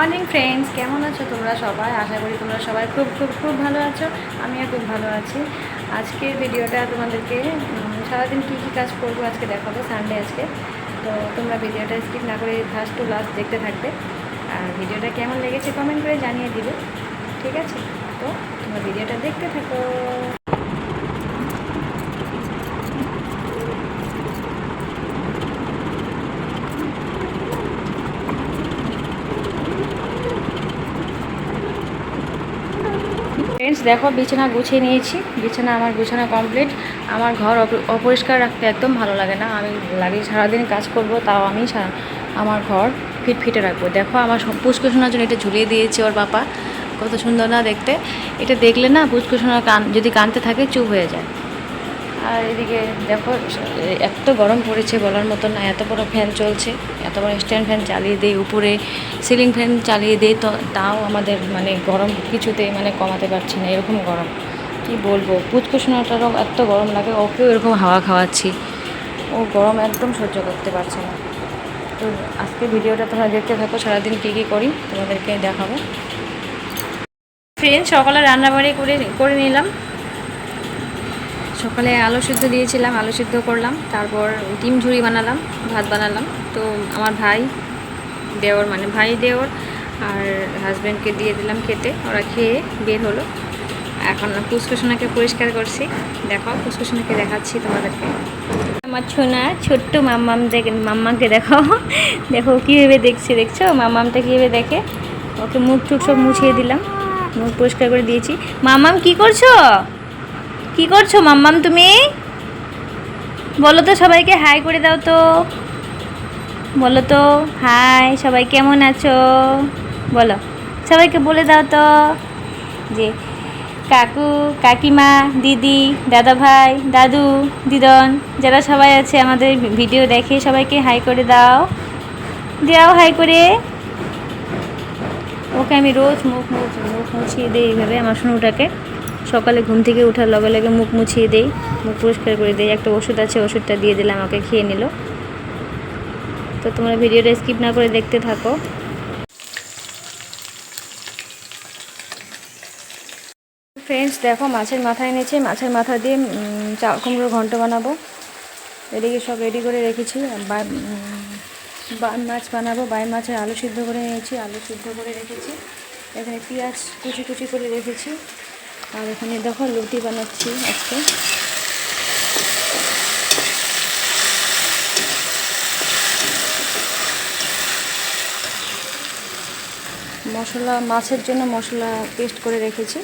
Morning friends, কেমন আছো তোমরা সবাই? আশা করি তোমরা সবাই খুব খুব খুব ভালো আছো। আমিও খুব ভালো আছি। আজকের ভিডিওটা তোমাদেরকে সারাদিন কী কী কাজ করবো আজকে দেখাবো, সানডে আজকে। তো তোমরা ভিডিওটা স্কিপ না করে ফার্স্ট টু লাস্ট দেখতে থাকবে। আর ভিডিওটা কেমন লেগেছে কমেন্ট করে জানিয়ে দিবে, ঠিক আছে? তো তোমরা ভিডিওটা দেখতে থাকো। ফ্রেন্ডস দেখো, বিছানা গুছিয়ে নিয়েছি। বিছানা আমার গুছানো কমপ্লিট। আমার ঘর অপরিষ্কার রাখতে একদম ভালো লাগে না। আমি সারাদিন কাজ করব, তাও আমি আমার ঘর ফিটফিটে রাখবো। দেখো, আমার পুষ্কুসোনার জন্য এটা ঝুলিয়ে দিয়েছে ওর বাবা। কত সুন্দর না দেখতে! এটা দেখলে না পুষ্কুসোনার যদি কানতে থাকে চুপ হয়ে যায়। আর এদিকে দেখো, এত গরম পড়েছে বলার মতো না। এত বড় ফ্যান চলছে, এত বড় স্ট্যান্ড ফ্যান চালিয়ে দেয়, উপরে সিলিং ফ্যান চালিয়ে দেয়, তো তাও আমাদের গরম কিছুতেই কমাতে পারছি না। এরকম গরম কি বলবো। পুচকুসোনাটারও এত গরম লাগে, ওকেও এরকম হাওয়া খাওয়াচ্ছি। ও গরম একদম সহ্য করতে পারছে না। তো আজকে ভিডিওটা তোমরা দেখতে থাকো, সারাদিন কী কী করি তোমাদেরকে দেখাবো। ফ্রেন্ড, সকালে রান্নাবাড়ি করে নিলাম। সকালে আলু সিদ্ধ দিয়েছিলাম, আলু সিদ্ধ করলাম। তারপর ডিম ঝুড়ি বানালাম, ভাত বানালাম। তো আমার ভাই দেওর আর হাজব্যান্ডকে দিয়ে দিলাম খেতে। ওরা খেয়ে বের হলো। এখন পুষ্কুসোনাকে পরিষ্কার করছি। দেখো, পুষ্কুসোনাকে দেখাচ্ছি তোমাদেরকে। আমার ছোট্ট মাম্মাকে দেখো। দেখো কীভাবে দেখছো মাম্মামটা কীভাবে দেখে। ওকে মুখ টুক সব মুছিয়ে দিলাম, মুখ পরিষ্কার করে দিয়েছি। মাম্মাম কি করছো মাম্মাম? তুমি বলো তো, সবাইকে হাই করে দাও তো। বলো তো হাই, সবাই কেমন আছো বলো। সবাইকে বলে দাও তো যে কাকু, কাকিমা, দিদি, দাদা ভাই, দাদু, দিদন, যারা সবাই আছে আমাদের ভিডিও দেখে সবাইকে হাই করে দাও হাই করে। ওকে আমি রোজ মুখ মুছিয়ে দিই এইভাবে। আমার সোনুটাকে সকালে ঘুম থেকে ওঠার লগে লগে মুখ মুছিয়ে দেই, মুখ পরিষ্কার করে দেই। একটা ওষুধ আছে, ওষুধটা দিয়ে দিলাম, ওকে খেয়ে নিল। তো তোমরা ভিডিওটা স্কিপ না করে দেখতে থাকো। ফ্রেন্ডস দেখো, মাছের মাথা এনেছি। মাছের মাথা দিয়ে চাল কুমড়োর ঘন্ট বানাবো। এদিকে সব রেডি করে রেখেছি। বান মাছ বানাবো। বাই মাছের আলু সিদ্ধ করে নিয়েছি, আলু সিদ্ধ করে রেখেছি। এখানে পেঁয়াজ কুচি করে রেখেছি। আর এখানে দেখো লুটি বানাচ্ছি আজকে। মশলা, মাছের জন্য মশলা পেস্ট করে রেখেছি।